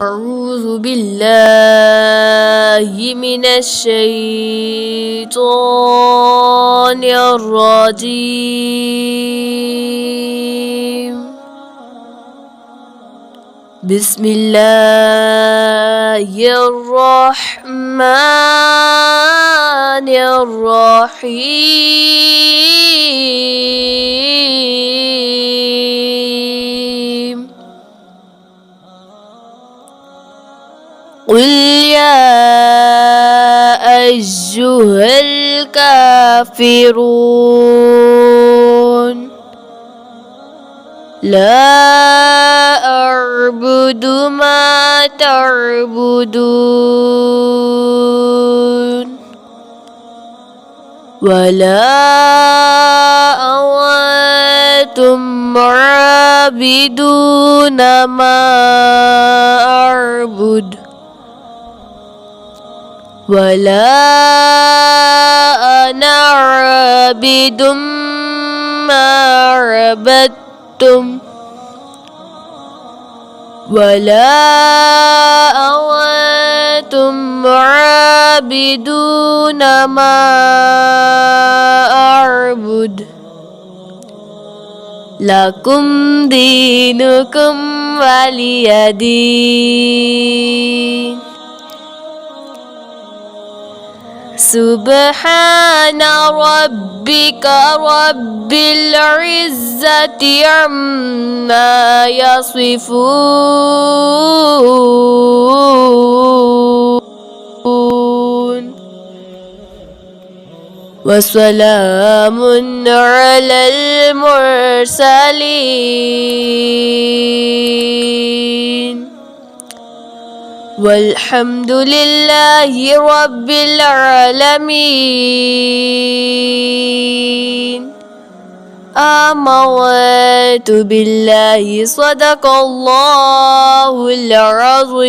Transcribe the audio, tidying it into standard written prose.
أعوذ بالله من الشيطان الرجيم. بسم الله الرحمن الرحيم. قل يا أيها الكافرون لا أعبد ما تعبدون ولا أنتم عابدون ما أعبد ولا أنا عابد ما عبدتم ولا أنتم عابدون ما أعبد لكم دينكم ولي دين. سبحان ربك رب العزة عما يصفون وسلام على المرسلين والحمد لله رب العالمين. آمنت بالله صدق الله العظيم.